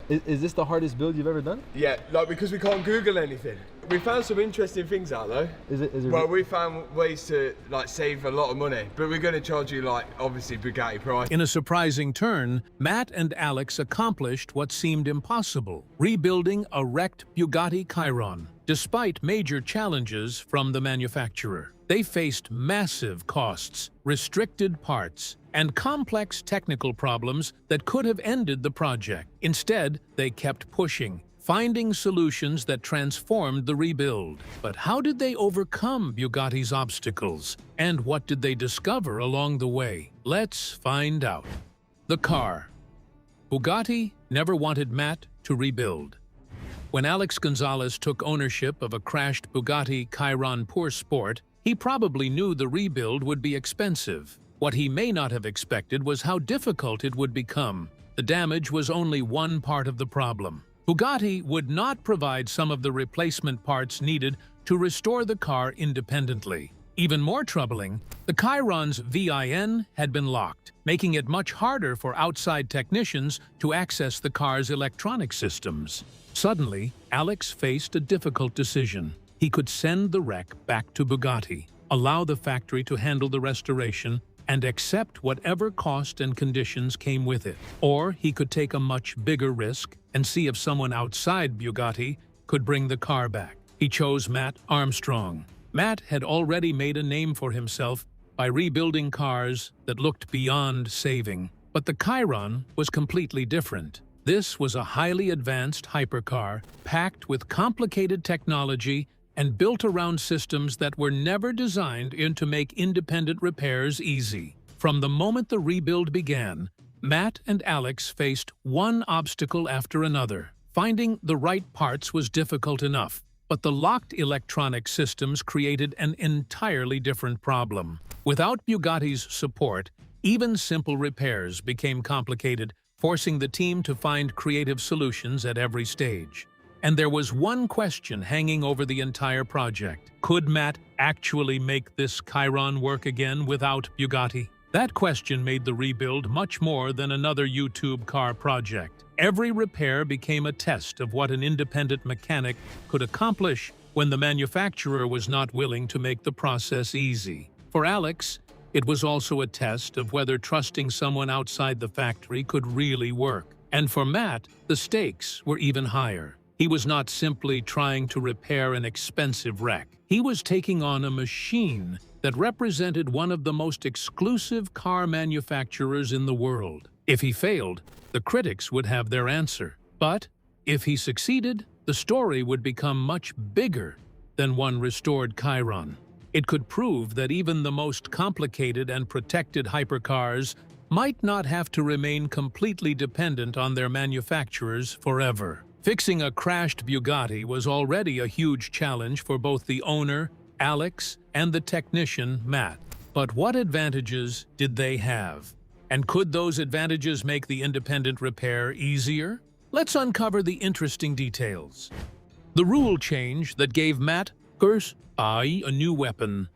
Is this the hardest build you've ever done? Yeah, like because we can't Google anything. We found some interesting things out though. Is it? Well, we found ways to like save a lot of money, but we're going to charge you like obviously Bugatti price. In a surprising turn, Matt and Alex accomplished what seemed impossible, rebuilding a wrecked Bugatti Chiron. Despite major challenges from the manufacturer, they faced massive costs, restricted parts, and complex technical problems that could have ended the project. Instead, they kept pushing, finding solutions that transformed the rebuild. But how did they overcome Bugatti's obstacles? And what did they discover along the way? Let's find out. The car. Bugatti never wanted Matt to rebuild. When Alex Gonzalez took ownership of a crashed Bugatti Chiron Pure Sport, he probably knew the rebuild would be expensive. What he may not have expected was how difficult it would become. The damage was only one part of the problem. Bugatti would not provide some of the replacement parts needed to restore the car independently. Even more troubling, the Chiron's VIN had been locked, making it much harder for outside technicians to access the car's electronic systems. Suddenly, Alex faced a difficult decision. He could send the wreck back to Bugatti, allow the factory to handle the restoration, and accept whatever cost and conditions came with it. Or he could take a much bigger risk and see if someone outside Bugatti could bring the car back. He chose Matt Armstrong. Matt had already made a name for himself by rebuilding cars that looked beyond saving. But the Chiron was completely different. This was a highly advanced hypercar, packed with complicated technology and built around systems that were never designed to make independent repairs easy. From the moment the rebuild began, Matt and Alex faced one obstacle after another. Finding the right parts was difficult enough, but the locked electronic systems created an entirely different problem. Without Bugatti's support, even simple repairs became complicated, forcing the team to find creative solutions at every stage. And there was one question hanging over the entire project. Could Matt actually make this Chiron work again without Bugatti? That question made the rebuild much more than another YouTube car project. Every repair became a test of what an independent mechanic could accomplish when the manufacturer was not willing to make the process easy. For Alex, it was also a test of whether trusting someone outside the factory could really work. And for Matt, the stakes were even higher. He was not simply trying to repair an expensive wreck. He was taking on a machine that represented one of the most exclusive car manufacturers in the world. If he failed, the critics would have their answer. But if he succeeded, the story would become much bigger than one restored Chiron. It could prove that even the most complicated and protected hypercars might not have to remain completely dependent on their manufacturers forever. Fixing a crashed Bugatti was already a huge challenge for both the owner, Alex, and the technician, Matt. But what advantages did they have? And could those advantages make the independent repair easier? Let's uncover the interesting details. The rule change that gave Matt a new weapon.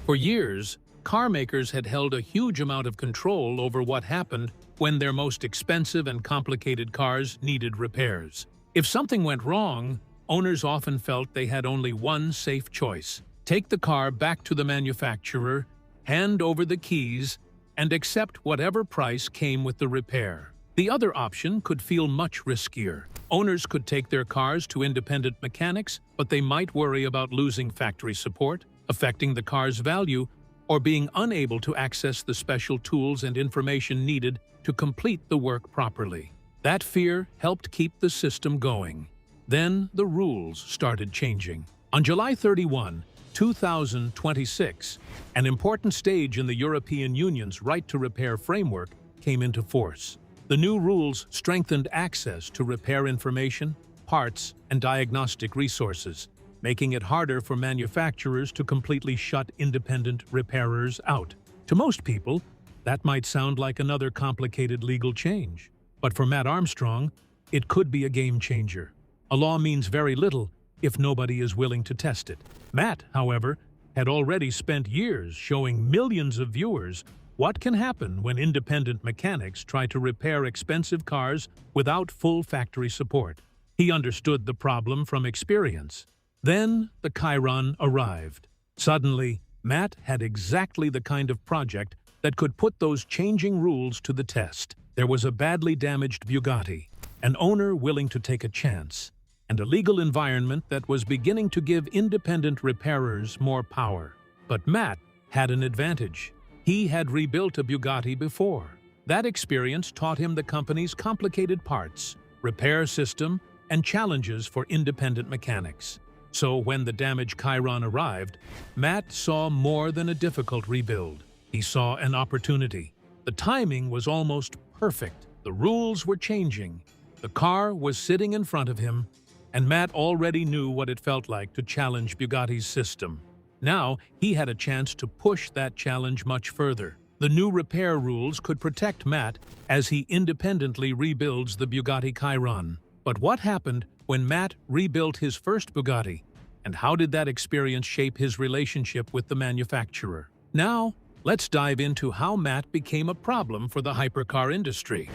For years, car makers had held a huge amount of control over what happened when their most expensive and complicated cars needed repairs. If something went wrong, owners often felt they had only one safe choice: take the car back to the manufacturer, hand over the keys, and accept whatever price came with the repair. The other option could feel much riskier. Owners could take their cars to independent mechanics, but they might worry about losing factory support, affecting the car's value, or being unable to access the special tools and information needed to complete the work properly. That fear helped keep the system going. Then the rules started changing. On July 31, 2026, an important stage in the European Union's right to repair framework came into force. The new rules strengthened access to repair information, parts, and diagnostic resources, making it harder for manufacturers to completely shut independent repairers out. To most people, that might sound like another complicated legal change. But for Matt Armstrong, it could be a game changer. A law means very little if nobody is willing to test it. Matt, however, had already spent years showing millions of viewers What can happen when independent mechanics try to repair expensive cars without full factory support? He understood the problem from experience. Then the Chiron arrived. Suddenly, Matt had exactly the kind of project that could put those changing rules to the test. There was a badly damaged Bugatti, an owner willing to take a chance, and a legal environment that was beginning to give independent repairers more power. But Matt had an advantage. He had rebuilt a Bugatti before. That experience taught him the company's complicated parts, repair system, and challenges for independent mechanics. So when the damaged Chiron arrived, Matt saw more than a difficult rebuild. He saw an opportunity. The timing was almost perfect. The rules were changing. The car was sitting in front of him, and Matt already knew what it felt like to challenge Bugatti's system. Now, he had a chance to push that challenge much further. The new repair rules could protect Matt as he independently rebuilds the Bugatti Chiron. But what happened when Matt rebuilt his first Bugatti? And how did that experience shape his relationship with the manufacturer? Now, let's dive into how Matt became a problem for the hypercar industry.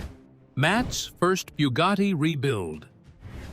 Matt's first Bugatti rebuild.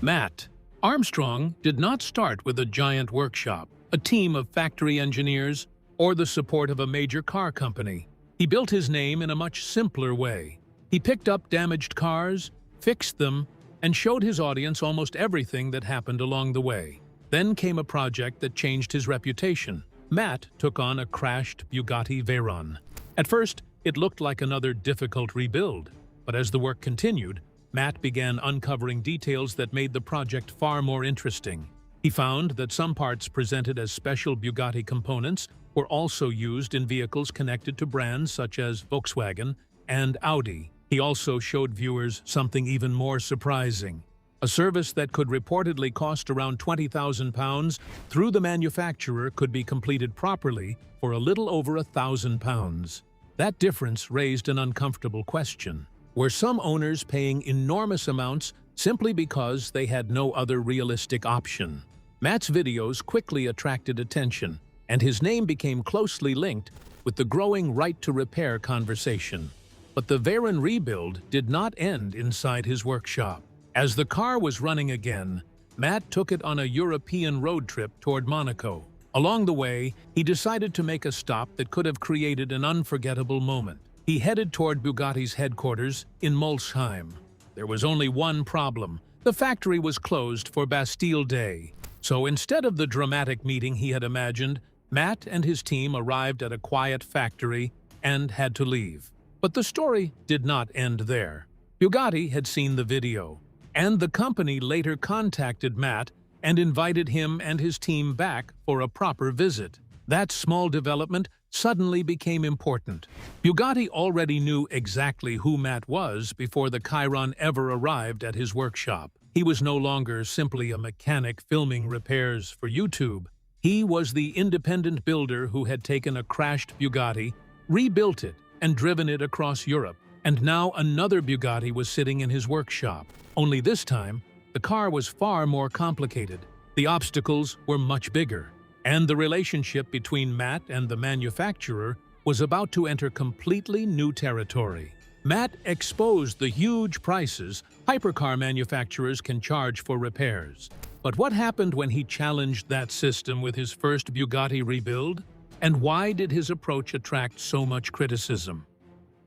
Matt Armstrong did not start with a giant workshop, a team of factory engineers, or the support of a major car company. He built his name in a much simpler way. He picked up damaged cars, fixed them, and showed his audience almost everything that happened along the way. Then came a project that changed his reputation. Matt took on a crashed Bugatti Veyron. At first, it looked like another difficult rebuild, but as the work continued, Matt began uncovering details that made the project far more interesting. He found that some parts presented as special Bugatti components were also used in vehicles connected to brands such as Volkswagen and Audi. He also showed viewers something even more surprising. A service that could reportedly cost around £20,000 through the manufacturer could be completed properly for a little over £1,000. That difference raised an uncomfortable question. Were some owners paying enormous amounts simply because they had no other realistic option? Matt's videos quickly attracted attention, and his name became closely linked with the growing right-to-repair conversation. But the Veyron rebuild did not end inside his workshop. As the car was running again, Matt took it on a European road trip toward Monaco. Along the way, he decided to make a stop that could have created an unforgettable moment. He headed toward Bugatti's headquarters in Molsheim. There was only one problem. The factory was closed for Bastille Day. So instead of the dramatic meeting he had imagined, Matt and his team arrived at a quiet factory and had to leave. But the story did not end there. Bugatti had seen the video, and the company later contacted Matt and invited him and his team back for a proper visit. That small development suddenly became important. Bugatti already knew exactly who Matt was before the Chiron ever arrived at his workshop. He was no longer simply a mechanic filming repairs for YouTube. He was the independent builder who had taken a crashed Bugatti, rebuilt it, and driven it across Europe. And now another Bugatti was sitting in his workshop. Only this time, the car was far more complicated. The obstacles were much bigger. And the relationship between Matt and the manufacturer was about to enter completely new territory. Matt exposed the huge prices hypercar manufacturers can charge for repairs. But what happened when he challenged that system with his first Bugatti rebuild? And why did his approach attract so much criticism?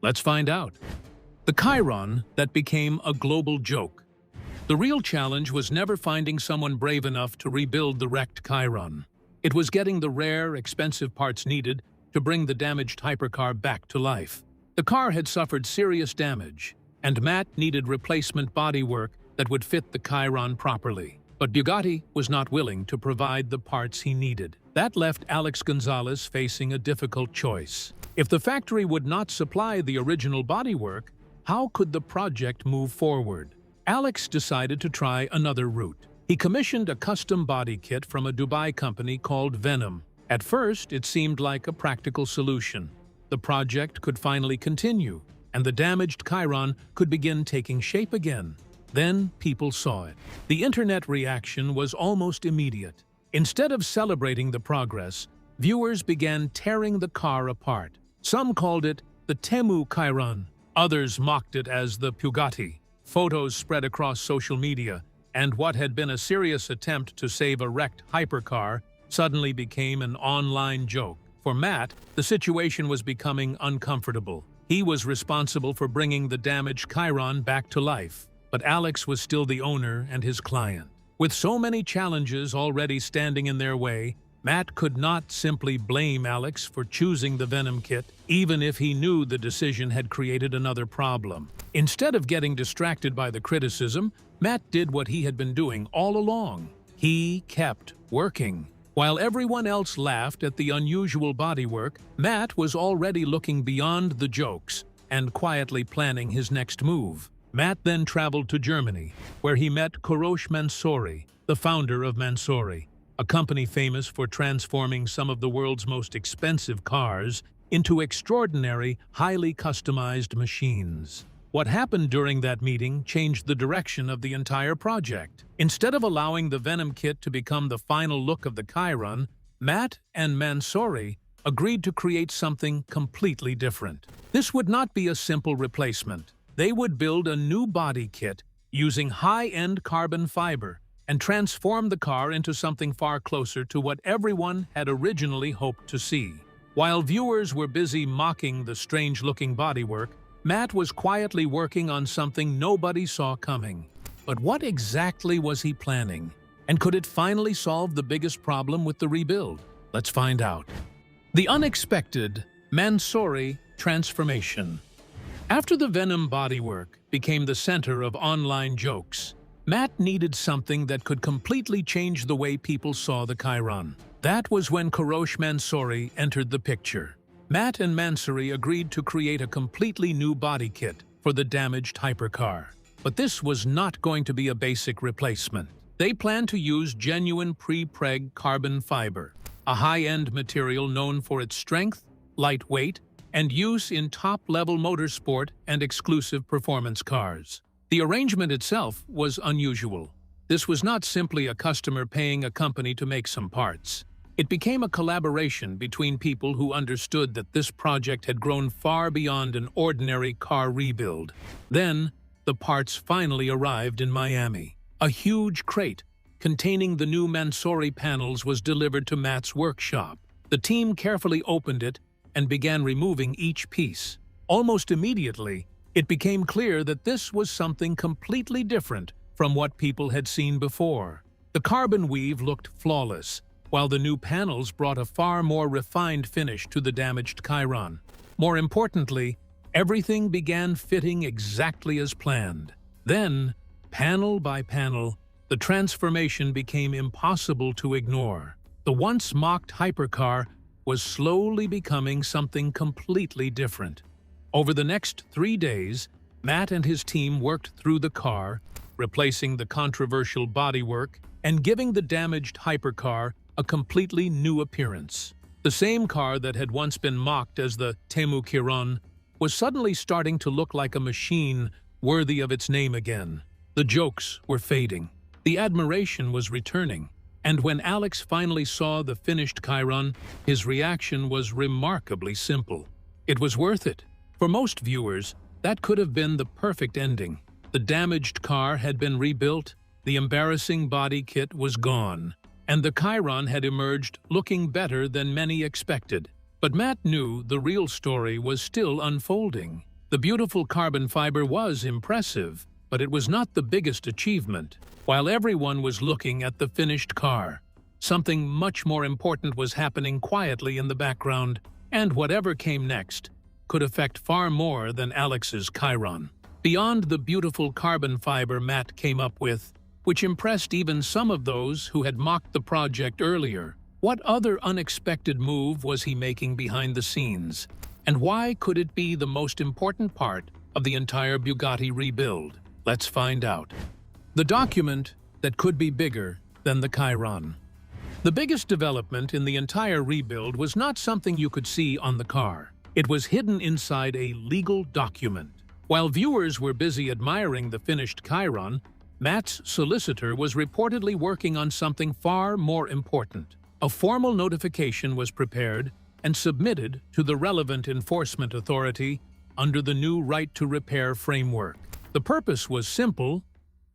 Let's find out. The Chiron that became a global joke. The real challenge was never finding someone brave enough to rebuild the wrecked Chiron. It was getting the rare, expensive parts needed to bring the damaged hypercar back to life. The car had suffered serious damage, and Matt needed replacement bodywork that would fit the Chiron properly. But Bugatti was not willing to provide the parts he needed. That left Alex Gonzalez facing a difficult choice. If the factory would not supply the original bodywork, how could the project move forward? Alex decided to try another route. He commissioned a custom body kit from a Dubai company called Venom. At first, it seemed like a practical solution. The project could finally continue, and the damaged Chiron could begin taking shape again. Then people saw it. The internet reaction was almost immediate. Instead of celebrating the progress, viewers began tearing the car apart. Some called it the Temu Chiron. Others mocked it as the Bugatti. Photos spread across social media, and what had been a serious attempt to save a wrecked hypercar suddenly became an online joke. For Matt, the situation was becoming uncomfortable. He was responsible for bringing the damaged Chiron back to life, but Alex was still the owner and his client. With so many challenges already standing in their way, Matt could not simply blame Alex for choosing the Venom kit, even if he knew the decision had created another problem. Instead of getting distracted by the criticism, Matt did what he had been doing all along. He kept working. While everyone else laughed at the unusual bodywork, Matt was already looking beyond the jokes and quietly planning his next move. Matt then traveled to Germany, where he met Mansory, the founder of Mansory, a company famous for transforming some of the world's most expensive cars into extraordinary, highly customized machines. What happened during that meeting changed the direction of the entire project. Instead of allowing the Venom kit to become the final look of the Chiron, Matt and Mansory agreed to create something completely different. This would not be a simple replacement. They would build a new body kit using high-end carbon fiber and transform the car into something far closer to what everyone had originally hoped to see. While viewers were busy mocking the strange-looking bodywork, Matt was quietly working on something nobody saw coming. But what exactly was he planning? And could it finally solve the biggest problem with the rebuild? Let's find out. The unexpected Mansory transformation. After the Venom bodywork became the center of online jokes, Matt needed something that could completely change the way people saw the Chiron. That was when Mansory entered the picture. Matt and Mansory agreed to create a completely new body kit for the damaged hypercar. But this was not going to be a basic replacement. They planned to use genuine pre-preg carbon fiber, a high-end material known for its strength, lightweight, and use in top-level motorsport and exclusive performance cars. The arrangement itself was unusual. This was not simply a customer paying a company to make some parts. It became a collaboration between people who understood that this project had grown far beyond an ordinary car rebuild. Then, the parts finally arrived in Miami. A huge crate containing the new Mansory panels was delivered to Matt's workshop. The team carefully opened it and began removing each piece. Almost immediately, it became clear that this was something completely different from what people had seen before. The carbon weave looked flawless, while the new panels brought a far more refined finish to the damaged Chiron. More importantly, everything began fitting exactly as planned. Then, panel by panel, the transformation became impossible to ignore. The once mocked hypercar was slowly becoming something completely different. Over the next 3 days, Matt and his team worked through the car, replacing the controversial bodywork and giving the damaged hypercar a completely new appearance. The same car that had once been mocked as the Temu Chiron was suddenly starting to look like a machine worthy of its name again. The jokes were fading. The admiration was returning. And when Alex finally saw the finished Chiron, his reaction was remarkably simple. It was worth it. For most viewers, that could have been the perfect ending. The damaged car had been rebuilt, the embarrassing body kit was gone, and the Chiron had emerged looking better than many expected. But Matt knew the real story was still unfolding. The beautiful carbon fiber was impressive, but it was not the biggest achievement. While everyone was looking at the finished car, something much more important was happening quietly in the background, and whatever came next could affect far more than Alex's Chiron. Beyond the beautiful carbon fiber Matt came up with, which impressed even some of those who had mocked the project earlier, what other unexpected move was he making behind the scenes? And why could it be the most important part of the entire Bugatti rebuild? Let's find out. The document that could be bigger than the Chiron. The biggest development in the entire rebuild was not something you could see on the car. It was hidden inside a legal document. While viewers were busy admiring the finished Chiron, Matt's solicitor was reportedly working on something far more important. A formal notification was prepared and submitted to the relevant enforcement authority under the new right to repair framework. The purpose was simple,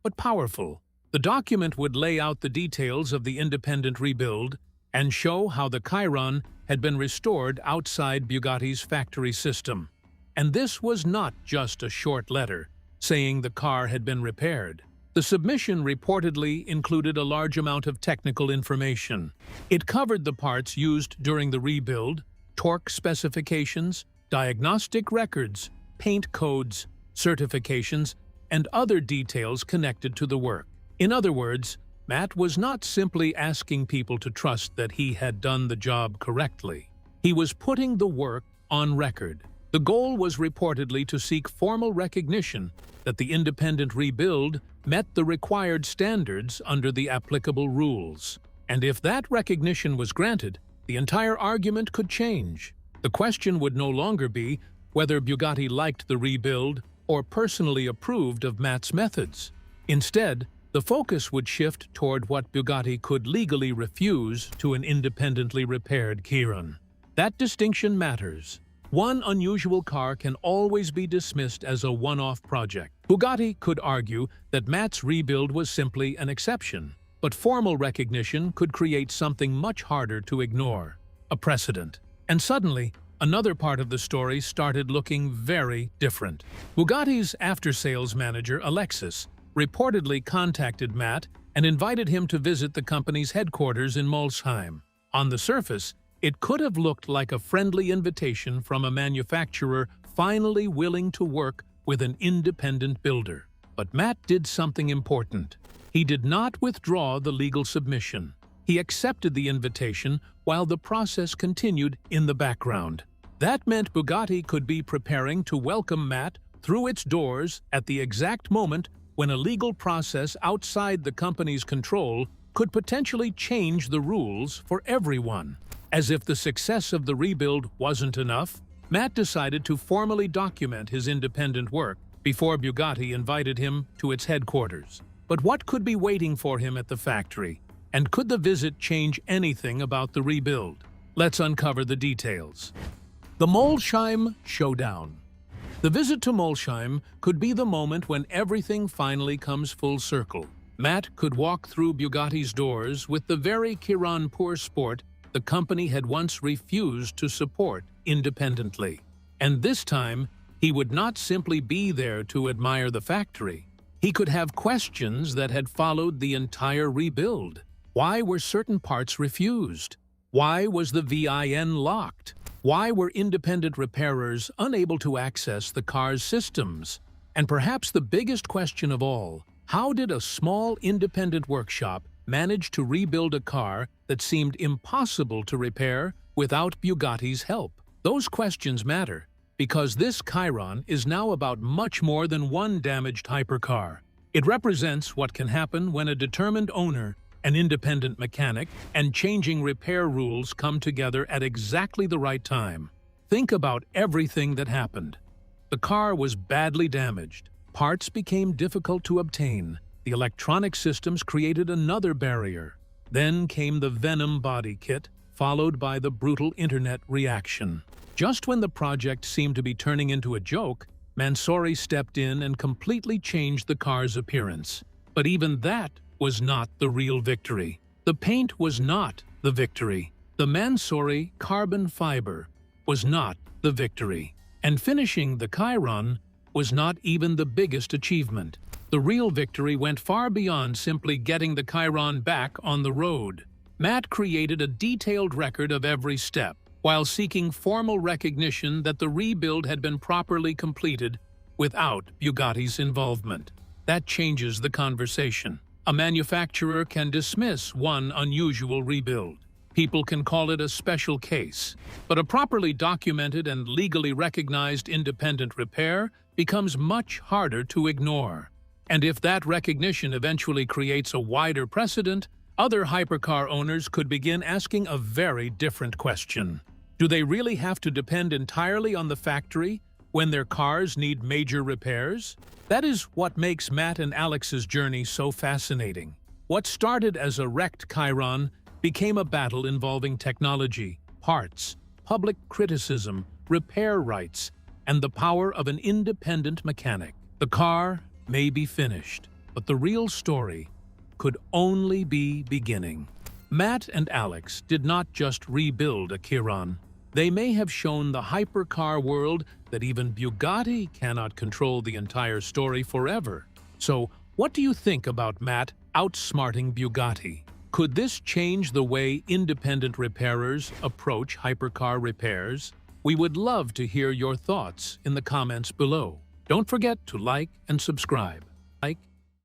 but powerful. The document would lay out the details of the independent rebuild and show how the Chiron had been restored outside Bugatti's factory system. And this was not just a short letter saying the car had been repaired. The submission reportedly included a large amount of technical information. It covered the parts used during the rebuild, torque specifications, diagnostic records, paint codes, certifications, and other details connected to the work. In other words, Matt was not simply asking people to trust that he had done the job correctly. He was putting the work on record. The goal was reportedly to seek formal recognition that the independent rebuild met the required standards under the applicable rules. And if that recognition was granted, the entire argument could change. The question would no longer be whether Bugatti liked the rebuild or personally approved of Matt's methods. Instead, the focus would shift toward what Bugatti could legally refuse to an independently repaired Chiron. That distinction matters. One unusual car can always be dismissed as a one-off project. Bugatti could argue that Matt's rebuild was simply an exception, but formal recognition could create something much harder to ignore, a precedent. And suddenly, another part of the story started looking very different. Bugatti's after-sales manager, Alexis, reportedly contacted Matt and invited him to visit the company's headquarters in Molsheim. On the surface, it could have looked like a friendly invitation from a manufacturer finally willing to work with an independent builder. But Matt did something important. He did not withdraw the legal submission. He accepted the invitation while the process continued in the background. That meant Bugatti could be preparing to welcome Matt through its doors at the exact moment when a legal process outside the company's control could potentially change the rules for everyone. As if the success of the rebuild wasn't enough, Matt decided to formally document his independent work before Bugatti invited him to its headquarters. But what could be waiting for him at the factory? And could the visit change anything about the rebuild? Let's uncover the details. The Molsheim showdown. The visit to Molsheim could be the moment when everything finally comes full circle. Matt could walk through Bugatti's doors with the very Chiron Pur Sport the company had once refused to support independently. And this time, he would not simply be there to admire the factory. He could have questions that had followed the entire rebuild. Why were certain parts refused? Why was the VIN locked? Why were independent repairers unable to access the car's systems? And perhaps the biggest question of all, how did a small independent workshop manage to rebuild a car that seemed impossible to repair without Bugatti's help? Those questions matter, because this Chiron is now about much more than one damaged hypercar. It represents what can happen when a determined owner, an independent mechanic, and changing repair rules come together at exactly the right time. Think about everything that happened. The car was badly damaged. Parts became difficult to obtain. The electronic systems created another barrier. Then came the Venom body kit, followed by the brutal internet reaction. Just when the project seemed to be turning into a joke, Mansory stepped in and completely changed the car's appearance. But even that was not the real victory. The paint was not the victory. The Mansory carbon fiber was not the victory. And finishing the Chiron was not even the biggest achievement. The real victory went far beyond simply getting the Chiron back on the road. Matt created a detailed record of every step, while seeking formal recognition that the rebuild had been properly completed without Bugatti's involvement. That changes the conversation. A manufacturer can dismiss one unusual rebuild. People can call it a special case. But a properly documented and legally recognized independent repair becomes much harder to ignore. And if that recognition eventually creates a wider precedent, other hypercar owners could begin asking a very different question. Do they really have to depend entirely on the factory when their cars need major repairs? That is what makes Matt and Alex's journey so fascinating. What started as a wrecked Chiron became a battle involving technology, parts, public criticism, repair rights, and the power of an independent mechanic. The car may be finished, but the real story could only be beginning. Matt and Alex did not just rebuild a Chiron. They may have shown the hypercar world that even Bugatti cannot control the entire story forever. So, what do you think about Matt outsmarting Bugatti? Could this change the way independent repairers approach hypercar repairs? We would love to hear your thoughts in the comments below. Don't forget to like and subscribe. Like